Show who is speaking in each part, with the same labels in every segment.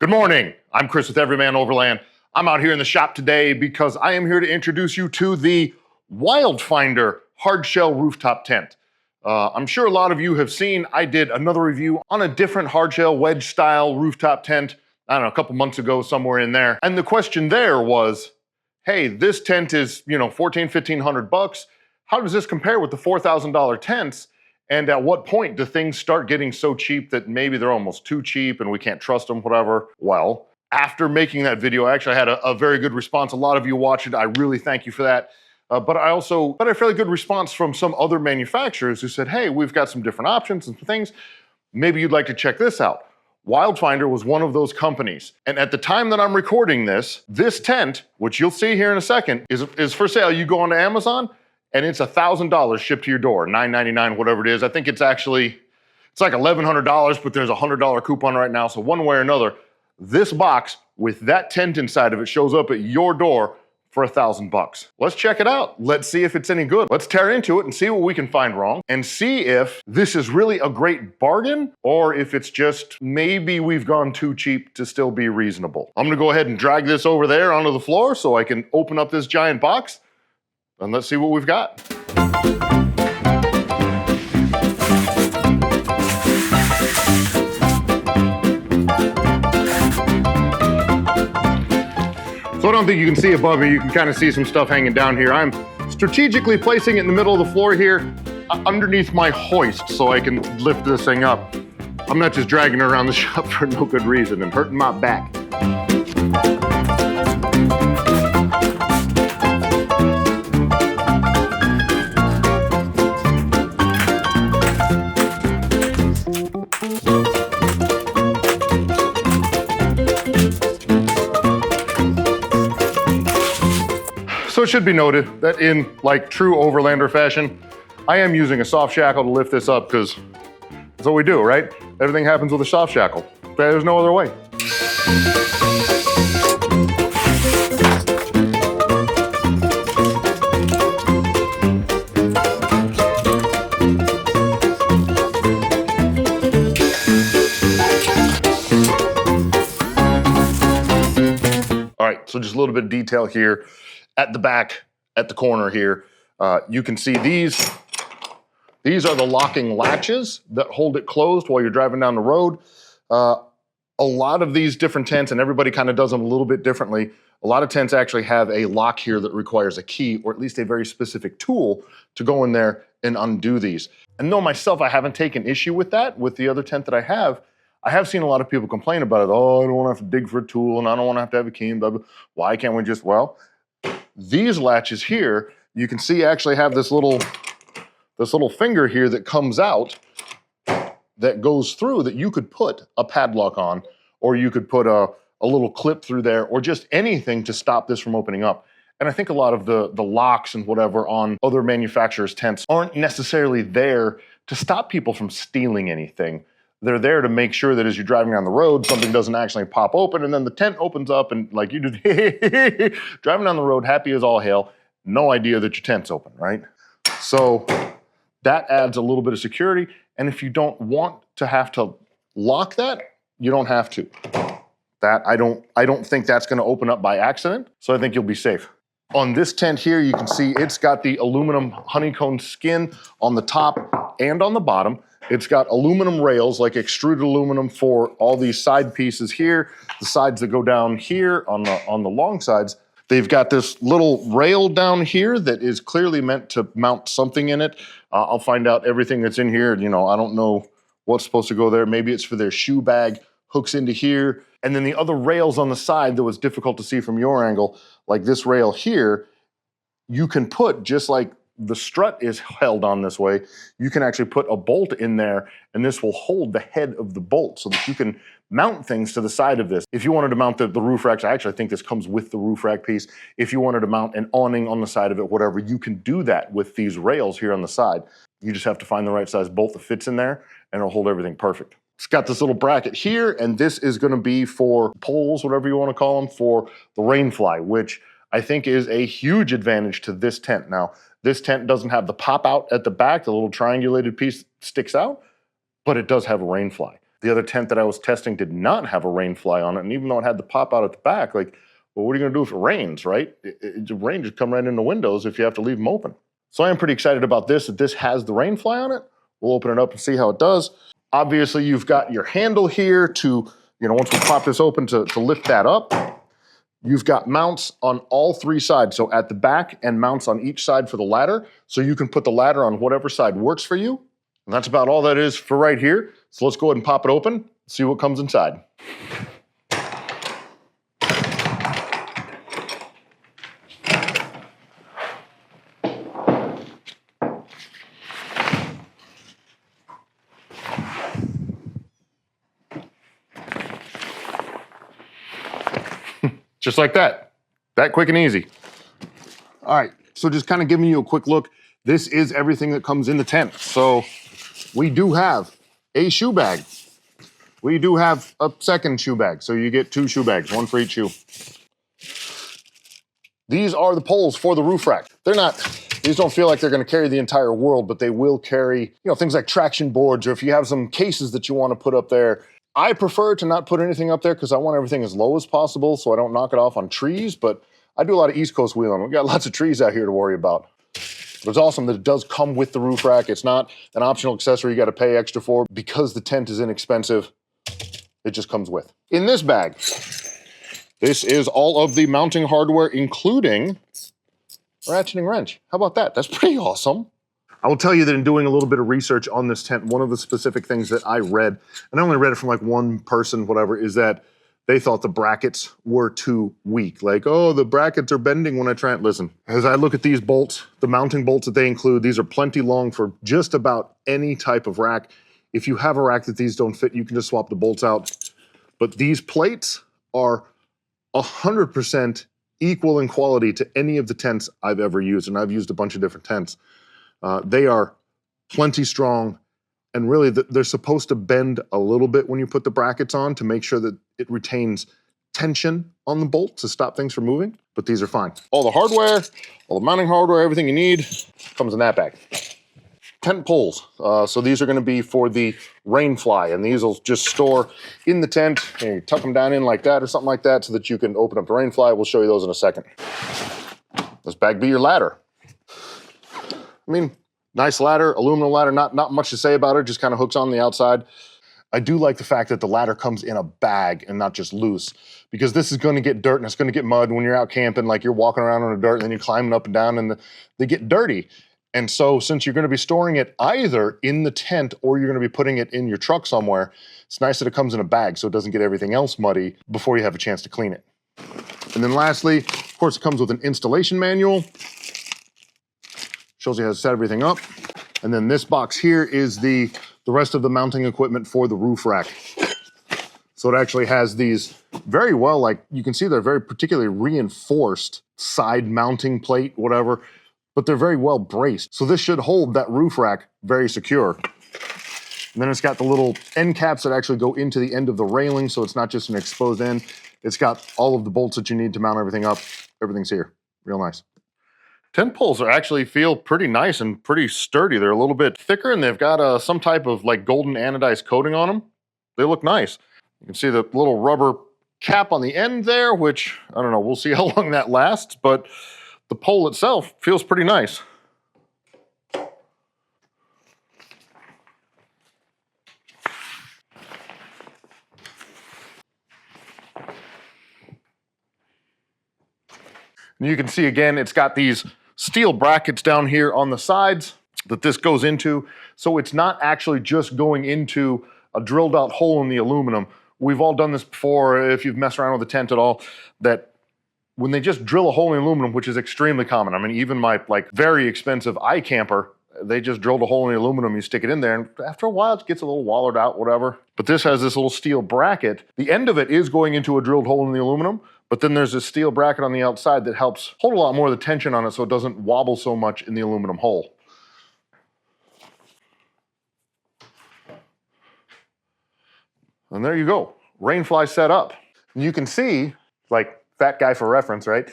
Speaker 1: Good morning. I'm Chris with Everyman Overland. I'm out here in the shop today because I am here to introduce you to the Wildfinder hardshell rooftop tent. I'm sure a lot of you have seen, I did another review on a different hardshell wedge style rooftop tent, I don't know, a couple months ago, somewhere in there. And the question there was, hey, this tent is, $1,500. How does this compare with the $4,000 tents? And at what point do things start getting so cheap that maybe they're almost too cheap and we can't trust them, whatever? Well, after making that video, I actually had a very good response. A lot of you watched it. I really thank you for that. But I also got a fairly good response from some other manufacturers who said, hey, we've got some different options and things. Maybe you'd like to check this out. Wildfinder was one of those companies. And at the time that I'm recording this tent, which you'll see here in a second, is for sale. You go onto Amazon, and it's $1,000 shipped to your door, $9.99, whatever it is. I think it's like $1,100, but there's a $100 coupon right now. So one way or another, this box with that tent inside of it shows up at your door for $1,000. Let's check it out. Let's see if it's any good. Let's tear into it and see what we can find wrong and see if this is really a great bargain or if it's just maybe we've gone too cheap to still be reasonable. I'm gonna go ahead and drag this over there onto the floor so I can open up this giant box. And let's see what we've got. So I don't think you can see above me. You can kind of see some stuff hanging down here. I'm strategically placing it in the middle of the floor here underneath my hoist so I can lift this thing up. I'm not just dragging it around the shop for no good reason and hurting my back. So it should be noted that in like true overlander fashion, I am using a soft shackle to lift this up because that's what we do, right? Everything happens with a soft shackle. There's no other way. All right, so just a little bit of detail here. At the back, at the corner here, you can see these are the locking latches that hold it closed while you're driving down the road. A lot of these different tents, and everybody kind of does them a little bit differently, a lot of tents actually have a lock here that requires a key or at least a very specific tool to go in there and undo these. And though myself, I haven't taken issue with that with the other tent that I have seen a lot of people complain about it. Oh, I don't want to have to dig for a tool and I don't want to have a key and blah, blah. Why can't we just, well, these latches here, you can see actually have this little finger here that comes out that goes through that you could put a padlock on, or you could put a little clip through there, or just anything to stop this from opening up. And I think a lot of the locks and whatever on other manufacturers' tents aren't necessarily there to stop people from stealing anything. They're there to make sure that as you're driving down the road, something doesn't actually pop open and then the tent opens up and like you just driving down the road happy as all hell, no idea that your tent's open, right? So that adds a little bit of security. And if you don't want to have to lock that, you don't have to. That I don't think that's gonna open up by accident. So I think you'll be safe. On this tent here, you can see it's got the aluminum honeycomb skin on the top and on the bottom. It's got aluminum rails, like extruded aluminum for all these side pieces here, the sides that go down here on the long sides. They've got this little rail down here that is clearly meant to mount something in it. I'll find out everything that's in here. I don't know what's supposed to go there. Maybe it's for their shoe bag, hooks into here. And then the other rails on the side that was difficult to see from your angle, like this rail here, you can put just like the strut is held on this way, you can actually put a bolt in there and this will hold the head of the bolt so that you can mount things to the side of this. If you wanted to mount the roof racks, I think this comes with the roof rack piece. If you wanted to mount an awning on the side of it, whatever, you can do that with these rails here on the side. You just have to find the right size bolt that fits in there and it'll hold everything perfect. It's got this little bracket here and this is gonna be for poles, whatever you wanna call them, for the rainfly, which I think is a huge advantage to this tent. Now, this tent doesn't have the pop out at the back, the little triangulated piece sticks out, but it does have a rain fly. The other tent that I was testing did not have a rain fly on it, and even though it had the pop out at the back, like, well, what are you gonna do if it rains, right? The rain just come right in the windows if you have to leave them open. So I am pretty excited about this, that this has the rain fly on it. We'll open it up and see how it does. Obviously, you've got your handle here to, once we pop this open to lift that up. You've got mounts on all three sides, so at the back and mounts on each side for the ladder, so you can put the ladder on whatever side works for you. And that's about all that is for right here. So let's go ahead and pop it open, see what comes inside. Just like that quick and easy. All right, so just kind of giving you a quick look. This is everything that comes in the tent. So we do have a shoe bag. We do have a second shoe bag. So you get 2 shoe bags, 1 for each shoe. These are the poles for the roof rack. These don't feel like they're gonna carry the entire world, but they will carry, things like traction boards, or if you have some cases that you wanna put up there. I prefer to not put anything up there because I want everything as low as possible so I don't knock it off on trees, but I do a lot of East Coast wheeling. We've got lots of trees out here to worry about. But it's awesome that it does come with the roof rack. It's not an optional accessory you got to pay extra for because the tent is inexpensive. It just comes with. In this bag, this is all of the mounting hardware, including ratcheting wrench. How about that? That's pretty awesome. I will tell you that in doing a little bit of research on this tent, one of the specific things that I read, and I only read it from like one person, whatever, is that they thought the brackets were too weak. Like, oh, the brackets are bending when I try and listen. As I look at these bolts, the mounting bolts that they include, these are plenty long for just about any type of rack. If you have a rack that these don't fit, you can just swap the bolts out. But these plates are 100% equal in quality to any of the tents I've ever used, and I've used a bunch of different tents. They are plenty strong, and really they're supposed to bend a little bit when you put the brackets on to make sure that it retains tension on the bolt to stop things from moving, but these are fine. All the hardware, all the mounting hardware, everything you need comes in that bag. Tent poles. So these are gonna be for the rain fly, and these will just store in the tent, and you tuck them down in like that or something like that so that you can open up the rain fly. We'll show you those in a second. This bag be your ladder. I mean, nice ladder, aluminum ladder, not much to say about it, just kind of hooks on the outside. I do like the fact that the ladder comes in a bag and not just loose, because this is gonna get dirt and it's gonna get mud when you're out camping, like you're walking around on the dirt and then you're climbing up and down and they get dirty. And so since you're gonna be storing it either in the tent or you're gonna be putting it in your truck somewhere, it's nice that it comes in a bag so it doesn't get everything else muddy before you have a chance to clean it. And then lastly, of course, it comes with an installation manual. Shows you how to set everything up. And then this box here is the rest of the mounting equipment for the roof rack. So it actually has these very well, like you can see they're very particularly reinforced side mounting plate, whatever, but they're very well braced. So this should hold that roof rack very secure. And then it's got the little end caps that actually go into the end of the railing, so it's not just an exposed end. It's got all of the bolts that you need to mount everything up. Everything's here, real nice. Tent poles actually feel pretty nice and pretty sturdy. They're a little bit thicker and they've got some type of like golden anodized coating on them. They look nice. You can see the little rubber cap on the end there, which, I don't know, we'll see how long that lasts, but the pole itself feels pretty nice. And you can see again, it's got these steel brackets down here on the sides that this goes into. So it's not actually just going into a drilled out hole in the aluminum. We've all done this before, if you've messed around with a tent at all, that when they just drill a hole in aluminum, which is extremely common. I mean, even my like very expensive iCamper, they just drilled a hole in the aluminum, you stick it in there, and after a while it gets a little wallowed out, whatever. But this has this little steel bracket. The end of it is going into a drilled hole in the aluminum, but then there's this steel bracket on the outside that helps hold a lot more of the tension on it so it doesn't wobble so much in the aluminum hole. And there you go, rainfly set up. You can see, like fat guy for reference, right?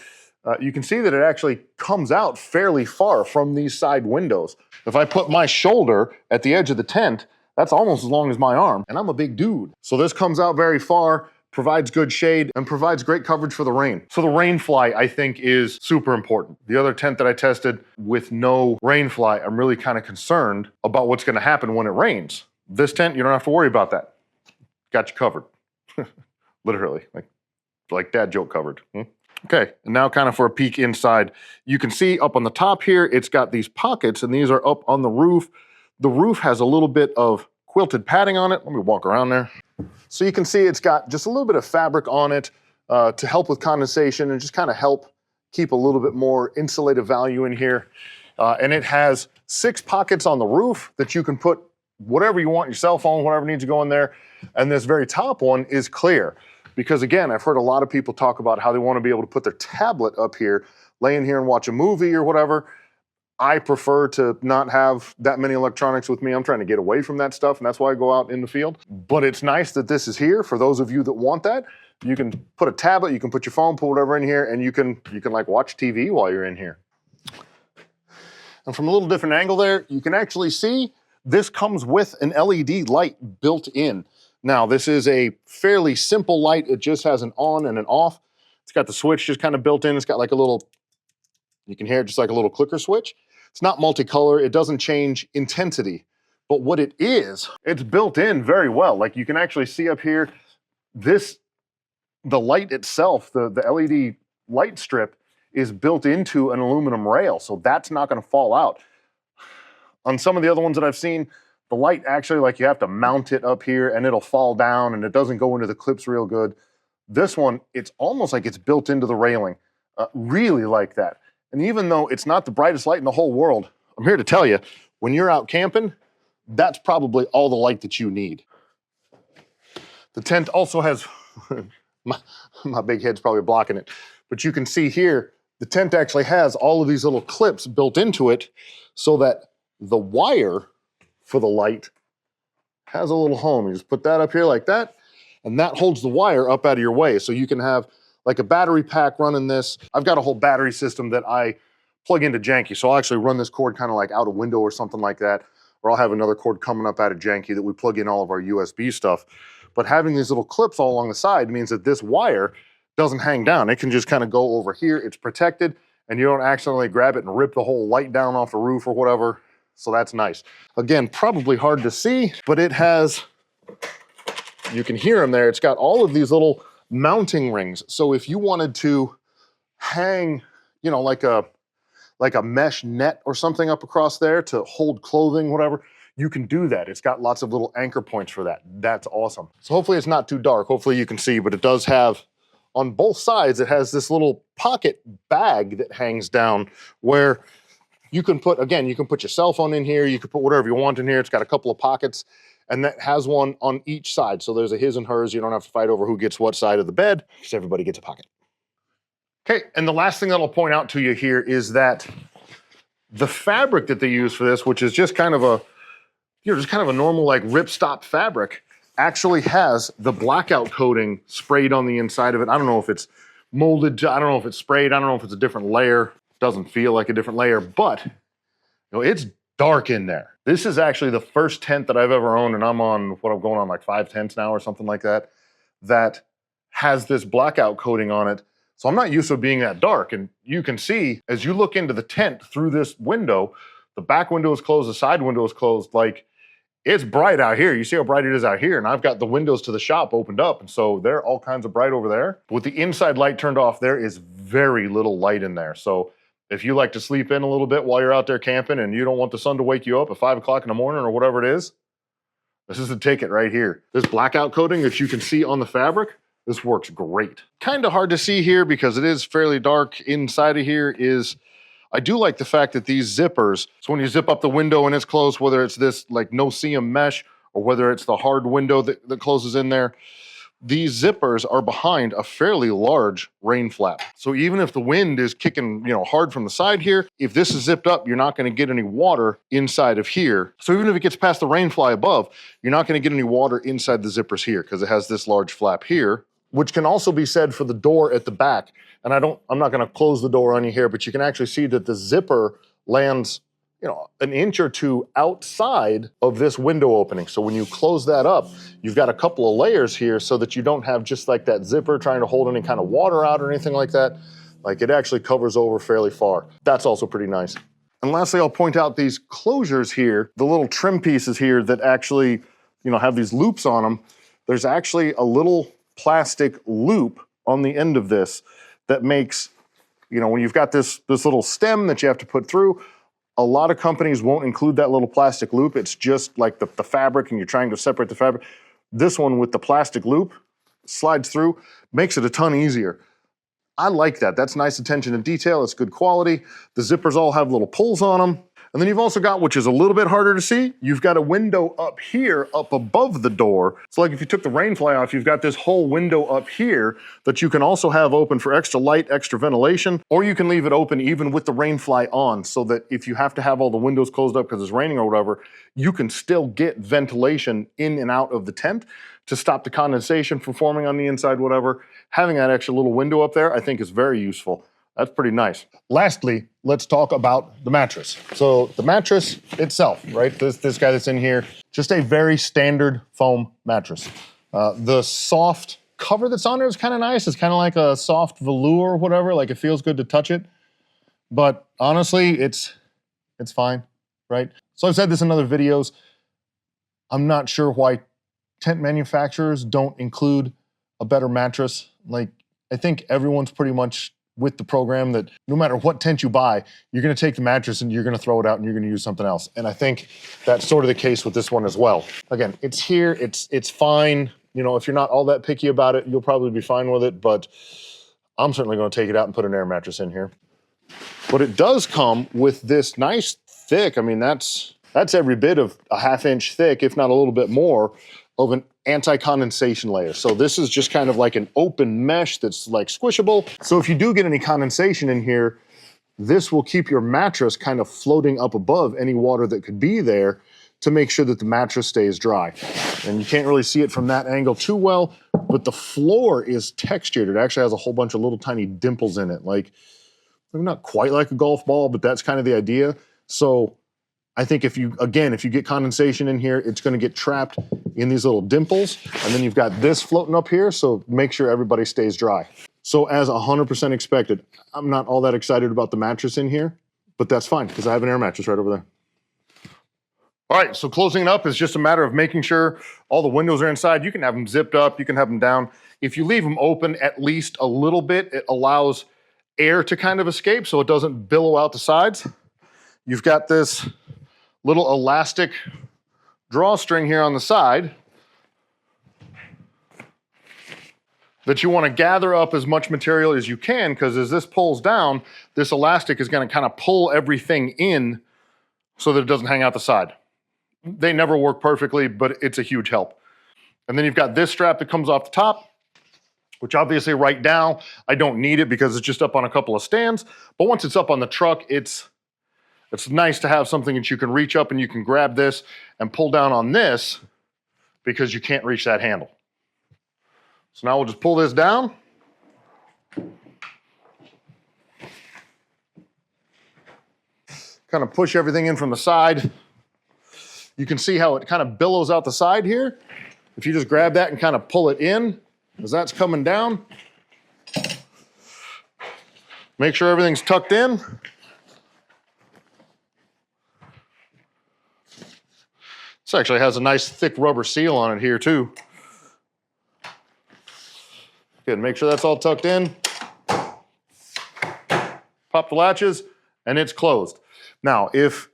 Speaker 1: You can see that it actually comes out fairly far from these side windows. If I put my shoulder at the edge of the tent, That's almost as long as my arm, and I'm a big dude. So this comes out very far, provides good shade, and provides great coverage for the rain. So the rain fly, I think, is super important. The other tent that I tested with no rain fly, I'm really kind of concerned about what's gonna happen when it rains. This tent, you don't have to worry about that. Got you covered. Literally, like dad joke covered. Okay, and now kind of for a peek inside, you can see up on the top here, it's got these pockets, and these are up on the roof. The roof has a little bit of quilted padding on it. Let me walk around there. So you can see it's got just a little bit of fabric on it to help with condensation and just kind of help keep a little bit more insulative value in here. And it has 6 pockets on the roof that you can put whatever you want, your cell phone, whatever needs to go in there. And this very top one is clear. Because again, I've heard a lot of people talk about how they want to be able to put their tablet up here, lay in here and watch a movie or whatever. I prefer to not have that many electronics with me. I'm trying to get away from that stuff, and that's why I go out in the field. But it's nice that this is here for those of you that want that. You can put a tablet, you can put your phone, put whatever in here, and you can like watch TV while you're in here. And from a little different angle there, you can actually see this comes with an LED light built in. Now, this is a fairly simple light. It just has an on and an off. It's got the switch just kind of built in. It's got like a little, you can hear it just like a little clicker switch. It's not multicolor. It doesn't change intensity. But what it is, it's built in very well. Like you can actually see up here, the light itself, the LED light strip is built into an aluminum rail. So that's not going to fall out. On some of the other ones that I've seen, the light actually, like you have to mount it up here and it'll fall down and it doesn't go into the clips real good. This one, it's almost like it's built into the railing. Really like that. And even though it's not the brightest light in the whole world, I'm here to tell you, when you're out camping, that's probably all the light that you need. The tent also has, my big head's probably blocking it, but you can see here, the tent actually has all of these little clips built into it so that the wire for the light has a little home. You just put that up here like that, and that holds the wire up out of your way. So you can have like a battery pack running this. I've got a whole battery system that I plug into Janky. So I'll actually run this cord kind of like out a window or something like that. Or I'll have another cord coming up out of Janky that we plug in all of our USB stuff. But having these little clips all along the side means that this wire doesn't hang down. It can just kind of go over here. It's protected and you don't accidentally grab it and rip the whole light down off the roof or whatever. So that's nice. Again, probably hard to see, but it has, you can hear them there. It's got all of these little mounting rings. So if you wanted to hang, you know, like a mesh net or something up across there to hold clothing, whatever, you can do that. It's got lots of little anchor points for that. That's awesome. So hopefully it's not too dark. Hopefully you can see, but it does have, on both sides, it has this little pocket bag that hangs down where you can put, again, you can put your cell phone in here. You can put whatever you want in here. It's got a couple of pockets. And that has one on each side. So there's a his and hers. You don't have to fight over who gets what side of the bed, because everybody gets a pocket. Okay, and the last thing that I'll point out to you here is that the fabric that they use for this, which is just kind of a, you know, just kind of a normal like ripstop fabric, actually has the blackout coating sprayed on the inside of it. I don't know if it's molded to, I don't know if it's sprayed, I don't know if it's a different layer. Doesn't feel like a different layer, but you know, it's dark in there. This is actually the first tent that I've ever owned, and I'm on, what I'm going on like 5 tents now or something like that, that has this blackout coating on it. So I'm not used to it being that dark. And you can see, as you look into the tent through this window, the back window is closed, the side window is closed. Like, it's bright out here. You see how bright it is out here. And I've got the windows to the shop opened up. And so they're all kinds of bright over there. But with the inside light turned off, there is very little light in there. So if you like to sleep in a little bit while you're out there camping and you don't want the sun to wake you up at 5 o'clock in the morning or whatever it is, this is the ticket right here. This blackout coating that you can see on the fabric, this works great. Kind of hard to see here because it is fairly dark inside of here is, I do like the fact that these zippers, so when you zip up the window and it's closed, whether it's this like no-seam mesh or whether it's the hard window that closes in there, these zippers are behind a fairly large rain flap. So even if the wind is kicking, you know, hard from the side here, if this is zipped up, you're not going to get any water inside of here. So even if it gets past the rain fly above, you're not going to get any water inside the zippers here because it has this large flap here, which can also be said for the door at the back. And I'm not going to close the door on you here, but you can actually see that the zipper lands an inch or two outside of this window opening. So when you close that up, you've got a couple of layers here so that you don't have just like that zipper trying to hold any kind of water out or anything like that. Like it actually covers over fairly far. That's also pretty nice. And lastly, I'll point out these closures here, the little trim pieces here that actually, have these loops on them. There's actually a little plastic loop on the end of this that makes, when you've got this little stem that you have to put through, a lot of companies won't include that little plastic loop. It's just like the fabric and you're trying to separate the fabric. This one with the plastic loop slides through, makes it a ton easier. I like that. That's nice attention to detail. It's good quality. The zippers all have little pulls on them. And then you've also got, which is a little bit harder to see, you've got a window up here, up above the door. So like if you took the rain fly off, you've got this whole window up here that you can also have open for extra light, extra ventilation, or you can leave it open even with the rain fly on so that if you have to have all the windows closed up because it's raining or whatever, you can still get ventilation in and out of the tent to stop the condensation from forming on the inside, whatever. Having that extra little window up there, I think is very useful. That's pretty nice. Lastly, let's talk about the mattress. So the mattress itself, right? This guy that's in here, just a very standard foam mattress. The soft cover that's on there is kind of nice. It's kind of like a soft velour or whatever. Like it feels good to touch it. But honestly, it's fine, right? So I've said this in other videos. I'm not sure why tent manufacturers don't include a better mattress. Like I think everyone's pretty much with the program that no matter what tent you buy, you're gonna take the mattress and you're gonna throw it out and you're gonna use something else. And I think that's sort of the case with this one as well. Again, it's here, it's fine. If you're not all that picky about it, you'll probably be fine with it, but I'm certainly gonna take it out and put an air mattress in here. But it does come with this nice thick, that's every bit of a ½ inch thick, if not a little bit more, of an anti-condensation layer. So this is just kind of like an open mesh that's like squishable. So if you do get any condensation in here, this will keep your mattress kind of floating up above any water that could be there to make sure that the mattress stays dry. And you can't really see it from that angle too well, but the floor is textured. It actually has a whole bunch of little tiny dimples in it. Like, not quite like a golf ball, but that's kind of the idea. So I think if you get condensation in here, it's gonna get trapped in these little dimples, and then you've got this floating up here, so make sure everybody stays dry. So as 100% expected, I'm not all that excited about the mattress in here, but that's fine, because I have an air mattress right over there. All right, so closing it up is just a matter of making sure all the windows are inside. You can have them zipped up, you can have them down. If you leave them open at least a little bit, it allows air to kind of escape so it doesn't billow out the sides. You've got this little elastic drawstring here on the side that you want to gather up as much material as you can, because as this pulls down, this elastic is going to kind of pull everything in so that it doesn't hang out the side. They never work perfectly, but it's a huge help. And then you've got this strap that comes off the top, which obviously right now I don't need it because it's just up on a couple of stands. But once it's up on the truck, it's nice to have something that you can reach up and you can grab this and pull down on this because you can't reach that handle. So now we'll just pull this down. Kind of push everything in from the side. You can see how it kind of billows out the side here. If you just grab that and kind of pull it in, as that's coming down, make sure everything's tucked in. This actually has a nice thick rubber seal on it here too. Good, make sure that's all tucked in. Pop the latches and it's closed. Now, if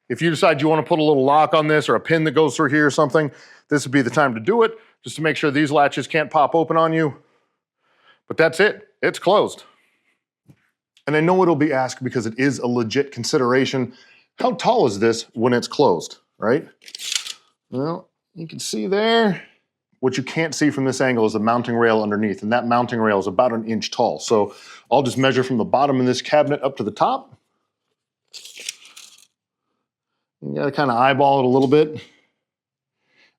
Speaker 1: you decide you want to put a little lock on this or a pin that goes through here or something, this would be the time to do it, just to make sure these latches can't pop open on you. But that's it, it's closed. And I know it'll be asked because it is a legit consideration. How tall is this when it's closed, right? Well, you can see there. What you can't see from this angle is the mounting rail underneath, and that mounting rail is about 1 inch tall. So I'll just measure from the bottom of this cabinet up to the top. You gotta kind of eyeball it a little bit.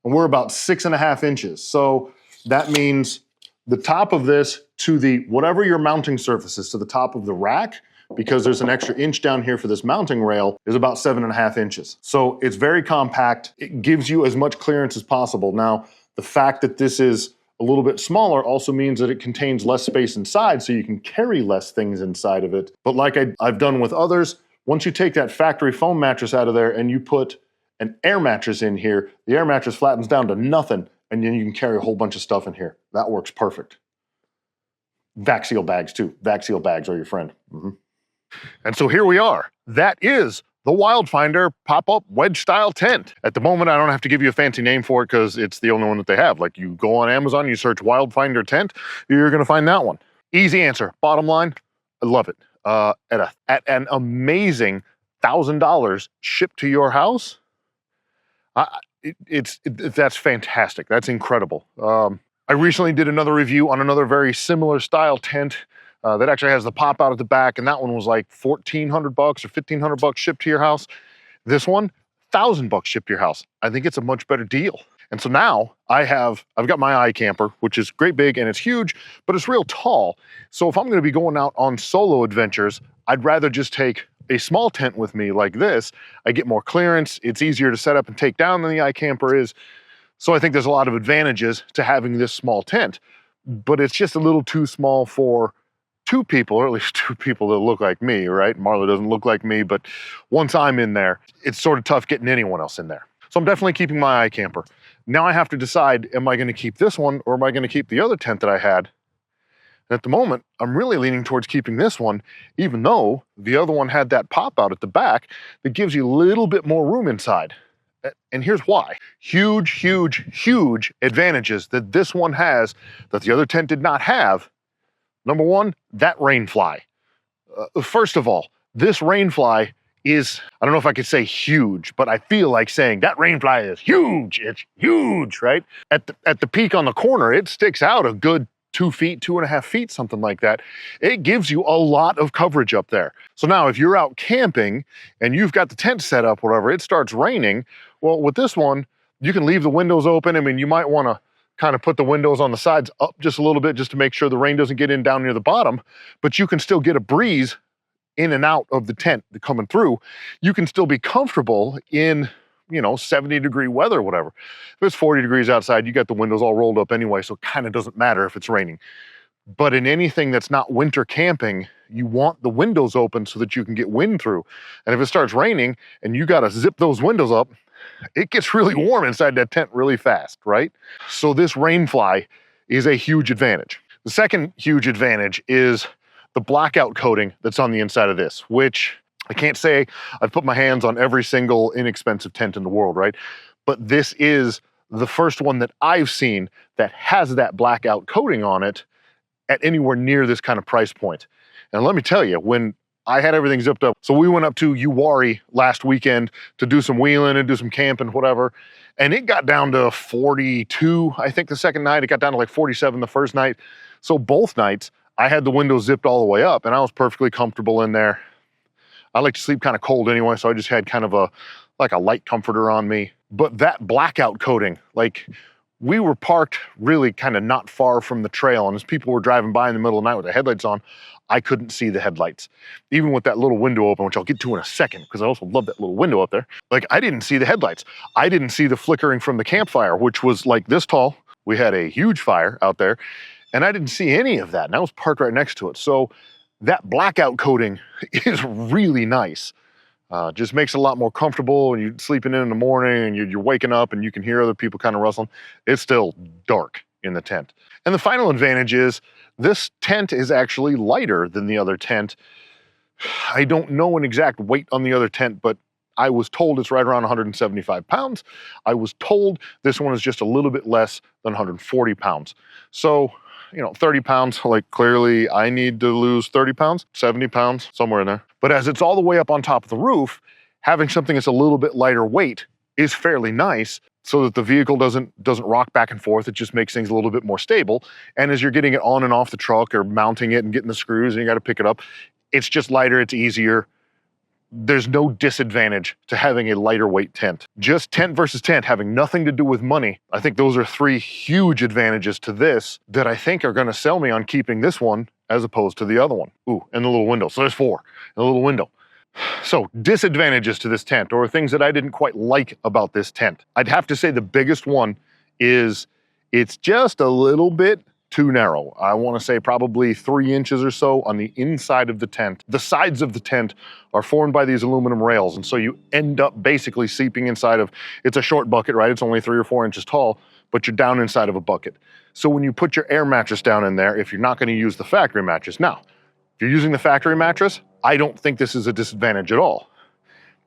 Speaker 1: And we're about 6.5 inches. So that means the top of this to the, whatever your mounting surface is, to the top of the rack, because there's an extra inch down here for this mounting rail, is about 7.5 inches. So it's very compact. It gives you as much clearance as possible. Now, the fact that this is a little bit smaller also means that it contains less space inside, so you can carry less things inside of it. But like I've done with others, once you take that factory foam mattress out of there and you put an air mattress in here, the air mattress flattens down to nothing, and then you can carry a whole bunch of stuff in here. That works perfect. Vac seal bags too. Vac seal bags are your friend. And so here we are. That is the Wildfinder pop-up wedge-style tent. At the moment, I don't have to give you a fancy name for it because it's the only one that they have. Like, you go on Amazon, you search Wildfinder tent, you're gonna find that one. Easy answer. Bottom line, I love it. At an amazing $1,000 shipped to your house, that's fantastic. That's incredible. I recently did another review on another very similar style tent that actually has the pop out at the back, and that one was like $1,400 or $1,500 shipped to your house. This one, $1,000 shipped to your house. I think it's a much better deal. And so now I've got my iCamper, which is great big and it's huge, but it's real tall. So if I'm gonna be going out on solo adventures, I'd rather just take a small tent with me like this. I get more clearance, it's easier to set up and take down than the iCamper is. So I think there's a lot of advantages to having this small tent, but it's just a little too small for two people, or at least two people that look like me, right? Marla doesn't look like me, but once I'm in there, it's sort of tough getting anyone else in there. So I'm definitely keeping my iCamper. Now I have to decide, am I gonna keep this one or am I gonna keep the other tent that I had? And at the moment, I'm really leaning towards keeping this one, even though the other one had that pop out at the back that gives you a little bit more room inside. And here's why. Huge, huge, huge advantages that this one has that the other tent did not have. Number one, that rain fly. First of all, this rain fly is, I don't know if I could say huge, but I feel like saying that rain fly is huge. It's huge, right? At the peak on the corner, it sticks out a good 2 feet, 2.5 feet, something like that. It gives you a lot of coverage up there. So now if you're out camping and you've got the tent set up, whatever, it starts raining. Well, with this one, you can leave the windows open. I mean, you might want to kind of put the windows on the sides up just a little bit just to make sure the rain doesn't get in down near the bottom, but you can still get a breeze in and out of the tent coming through. You can still be comfortable in, 70-degree weather, whatever. If it's 40 degrees outside, you got the windows all rolled up anyway, so it kind of doesn't matter if it's raining. But in anything that's not winter camping, you want the windows open so that you can get wind through. And if it starts raining and you got to zip those windows up, it gets really warm inside that tent really fast, right? So this rain fly is a huge advantage. The second huge advantage is the blackout coating that's on the inside of this, which I can't say I've put my hands on every single inexpensive tent in the world, right? But this is the first one that I've seen that has that blackout coating on it at anywhere near this kind of price point. And let me tell you, when I had everything zipped up, so we went up to Uwharrie last weekend to do some wheeling and do some camping, whatever, and it got down to 42, I think the second night. It got down to like 47 the first night. So both nights, I had the windows zipped all the way up and I was perfectly comfortable in there. I like to sleep kind of cold anyway, so I just had kind of a light comforter on me. But that blackout coating, like, we were parked really kind of not far from the trail, and as people were driving by in the middle of the night with the headlights on, I couldn't see the headlights. Even with that little window open, which I'll get to in a second, because I also love that little window up there. Like, I didn't see the headlights. I didn't see the flickering from the campfire, which was like this tall. We had a huge fire out there, and I didn't see any of that, and I was parked right next to it. So that blackout coating is really nice. Just makes it a lot more comfortable, and you're sleeping in the morning and you're waking up and you can hear other people kind of rustling. It's still dark in the tent. And the final advantage is this tent is actually lighter than the other tent. I don't know an exact weight on the other tent, but I was told it's right around 175 pounds. I was told this one is just a little bit less than 140 pounds. So, 30 pounds, like, clearly I need to lose 30 pounds, 70 pounds, somewhere in there. But as it's all the way up on top of the roof, having something that's a little bit lighter weight is fairly nice so that the vehicle doesn't rock back and forth. It just makes things a little bit more stable. And as you're getting it on and off the truck or mounting it and getting the screws and you got to pick it up, it's just lighter, it's easier. There's no disadvantage to having a lighter weight tent. Just tent versus tent having nothing to do with money. I think those are three huge advantages to this that I think are going to sell me on keeping this one as opposed to the other one. Ooh, and the little window. So there's 4, and a little window. So disadvantages to this tent, or things that I didn't quite like about this tent. I'd have to say the biggest one is it's just a little bit too narrow. I want to say probably 3 inches or so on the inside of the tent. The sides of the tent are formed by these aluminum rails, and so you end up basically sleeping inside of, it's a short bucket, right? It's only 3 or 4 inches tall, but you're down inside of a bucket. So when you put your air mattress down in there, if you're not going to use the factory mattress, now, if you're using the factory mattress, I don't think this is a disadvantage at all.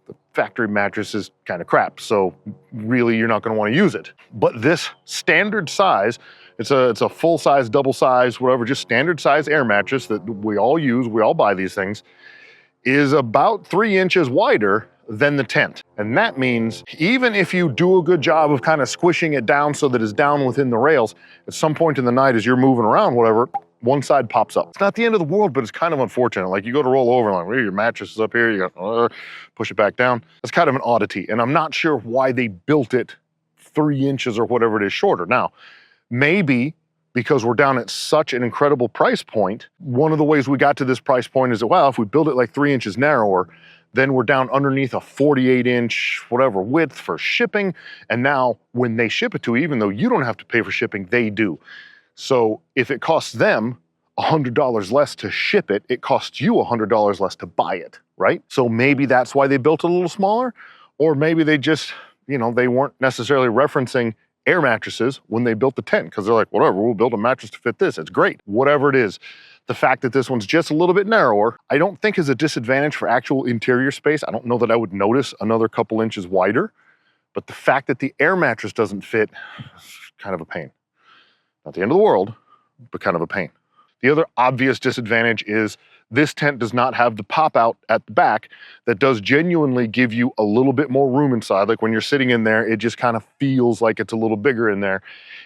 Speaker 1: The factory mattress is kind of crap, so really you're not going to want to use it. But this standard size, it's a full size, double size, whatever, just standard size air mattress that we all use, we all buy these things, is about 3 inches wider than the tent. And that means even if you do a good job of kind of squishing it down so that it's down within the rails, at some point in the night as you're moving around, whatever, one side pops up. It's not the end of the world, but it's kind of unfortunate. Like you go to roll over and like, well, your mattress is up here, you go, push it back down. It's kind of an oddity. And I'm not sure why they built it 3 inches or whatever it is shorter. Now, maybe because we're down at such an incredible price point, one of the ways we got to this price point is that, well, if we build it like 3 inches narrower, then we're down underneath a 48-inch whatever width for shipping. And now when they ship it to you, even though you don't have to pay for shipping, they do. So if it costs them $100 less to ship it, it costs you $100 less to buy it, right? So maybe that's why they built it a little smaller, or maybe they just, you know, they weren't necessarily referencing air mattresses when they built the tent, because they're like, whatever, we'll build a mattress to fit this. It's great. Whatever it is. The fact that this one's just a little bit narrower, I don't think is a disadvantage for actual interior space. I don't know that I would notice another couple inches wider, but the fact that the air mattress doesn't fit is kind of a pain. Not the end of the world, but kind of a pain. The other obvious disadvantage is this tent does not have the pop out at the back that does genuinely give you a little bit more room inside. Like when you're sitting in there, it just kind of feels like it's a little bigger in there.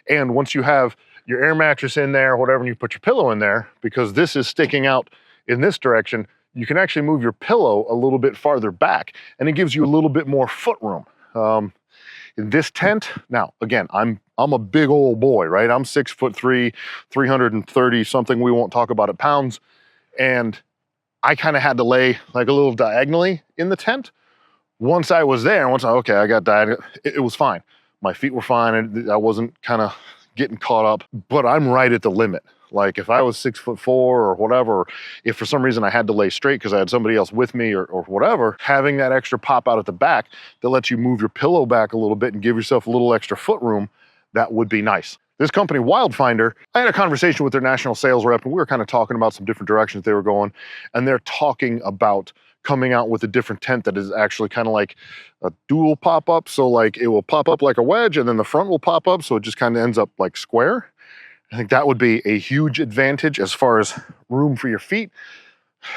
Speaker 1: And once you have your air mattress in there, whatever, and you put your pillow in there, because this is sticking out in this direction, you can actually move your pillow a little bit farther back, and it gives you a little bit more foot room. In this tent, now, again, I'm a big old boy, right? I'm 6'3", 330 something, we won't talk about it pounds, and I kind of had to lay like a little diagonally in the tent. Once I was there, okay, I got diagonal, it was fine. My feet were fine, and I wasn't kind of getting caught up, but I'm right at the limit. Like if I was 6'4" or whatever, if for some reason I had to lay straight because I had somebody else with me or whatever, having that extra pop out at the back that lets you move your pillow back a little bit and give yourself a little extra foot room, that would be nice. This company, Wildfinder, I had a conversation with their national sales rep, and we were kind of talking about some different directions they were going, and they're talking about coming out with a different tent that is actually kind of like a dual pop-up. So like it will pop up like a wedge, and then the front will pop up, so it just kind of ends up like square. I think that would be a huge advantage as far as room for your feet,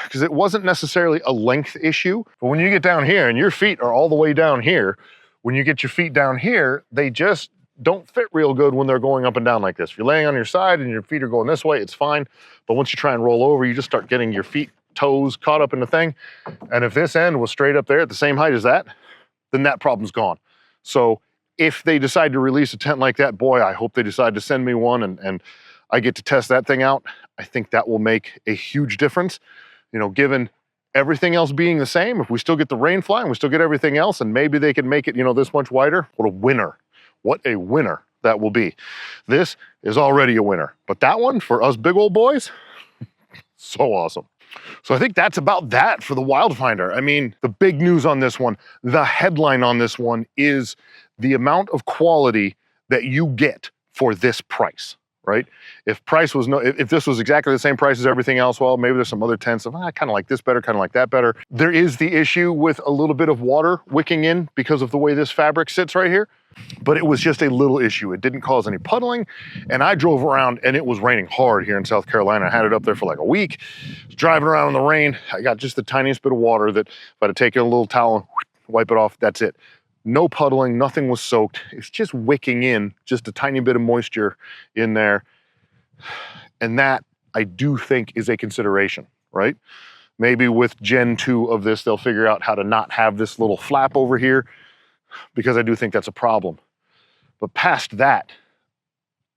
Speaker 1: because it wasn't necessarily a length issue. But when you get down here and your feet are all the way down here, when you get your feet down here, they just don't fit real good when they're going up and down like this. If you're laying on your side and your feet are going this way, it's fine. But once you try and roll over, you just start getting your feet, toes caught up in the thing. And if this end was straight up there at the same height as that, then that problem's gone. So if they decide to release a tent like that, boy, I hope they decide to send me one and I get to test that thing out. I think that will make a huge difference. You know, given everything else being the same, if we still get the rain fly and we still get everything else, and maybe they can make it, you know, this much wider, what a winner. What a winner that will be. This is already a winner, but that one for us big old boys, so awesome. So I think that's about that for the Wildfinder. I mean, the big news on this one, the headline on this one is the amount of quality that you get for this price, right? If this was exactly the same price as everything else, well, maybe there's some other tents of, I kind of like this better, kind of like that better. There is the issue with a little bit of water wicking in because of the way this fabric sits right here, but it was just a little issue. It didn't cause any puddling, and I drove around and it was raining hard here in South Carolina. I had it up there for like a week. Driving around in the rain, I got just the tiniest bit of water that if I had to take a little towel and wipe it off, that's it. No puddling, nothing was soaked. It's just wicking in, just a tiny bit of moisture in there. And that, I do think, is a consideration, right? Maybe with Gen 2 of this, they'll figure out how to not have this little flap over here, because I do think that's a problem. But past that,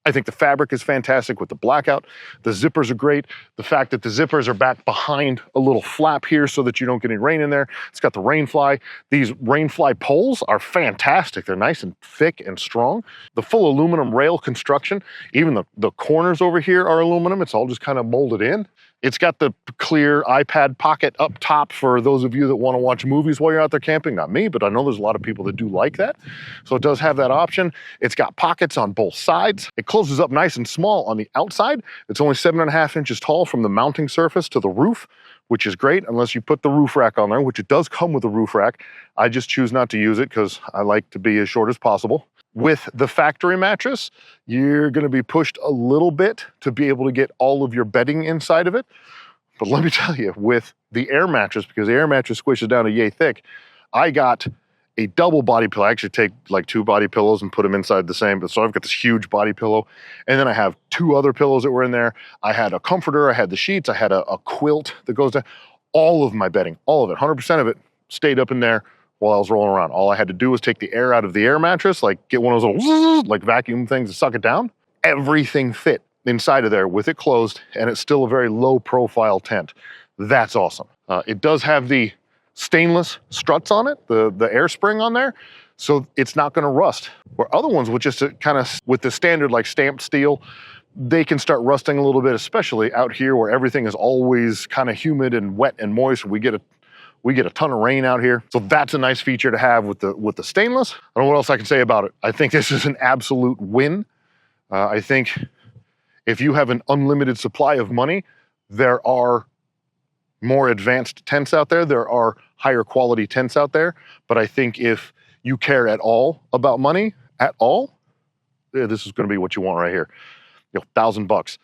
Speaker 1: I think the fabric is fantastic with the blackout. The zippers are great. The fact that the zippers are back behind a little flap here so that you don't get any rain in there. It's got the rain fly. These rain fly poles are fantastic. They're nice and thick and strong. The full aluminum rail construction, even the corners over here are aluminum. It's all just kind of molded in. It's got the clear iPad pocket up top for those of you that want to watch movies while you're out there camping. Not me, but I know there's a lot of people that do like that. So it does have that option. It's got pockets on both sides. It closes up nice and small on the outside. It's only 7.5 inches tall from the mounting surface to the roof, which is great unless you put the roof rack on there, which it does come with a roof rack. I just choose not to use it because I like to be as short as possible. With the factory mattress, you're going to be pushed a little bit to be able to get all of your bedding inside of it. But let me tell you, with the air mattress, because the air mattress squishes down to yay thick, I got a double body pillow. I actually take like 2 body pillows and put them inside the same. So I've got this huge body pillow. And then I have 2 other pillows that were in there. I had a comforter, I had the sheets, I had a quilt that goes down. All of my bedding, all of it, 100% of it stayed up in there while I was rolling around. All I had to do was take the air out of the air mattress, like get one of those little like vacuum things to suck it down. Everything fit inside of there with it closed, and it's still a very low profile tent. That's awesome. It does have the stainless struts on it, the air spring on there, so it's not gonna rust. Where other ones with just kind of, with the standard like stamped steel, they can start rusting a little bit, especially out here where everything is always kind of humid and wet and moist. We get a ton of rain out here. So that's a nice feature to have with the stainless. I don't know what else I can say about it. I think this is an absolute win. I think if you have an unlimited supply of money, there are more advanced tents out there. There are higher quality tents out there. But I think if you care at all about money, at all, yeah, this is gonna be what you want right here. $1,000.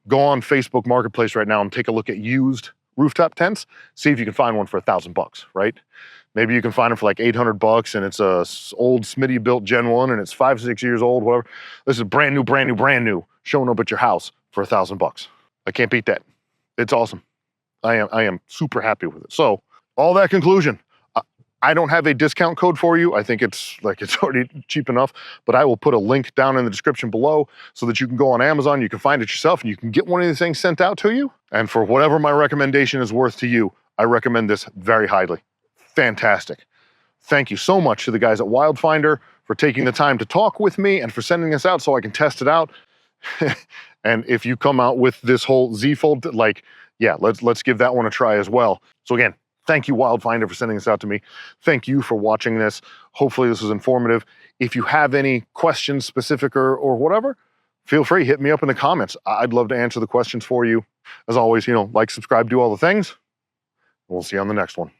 Speaker 1: Go on Facebook Marketplace right now and take a look at used rooftop tents. See if you can find one for $1,000, right? Maybe you can find them for like $800 and it's a old Smitty built Gen 1 and it's 5-6 years old, whatever. This is brand new, showing up at your house for $1,000. I can't beat that. It's awesome. I am super happy with it. So all that conclusion, I don't have a discount code for you. I think it's already cheap enough, but I will put a link down in the description below so that you can go on Amazon, you can find it yourself, and you can get one of these things sent out to you. And for whatever my recommendation is worth to you, I recommend this very highly. Fantastic. Thank you so much to the guys at Wildfinder for taking the time to talk with me and for sending this out so I can test it out. And if you come out with this whole Z-Fold, like, yeah, let's give that one a try as well. So again, thank you, Wildfinder, for sending this out to me. Thank you for watching this. Hopefully this was informative. If you have any questions specific or whatever, feel free, hit me up in the comments. I'd love to answer the questions for you. As always, like, subscribe, do all the things. We'll see you on the next one.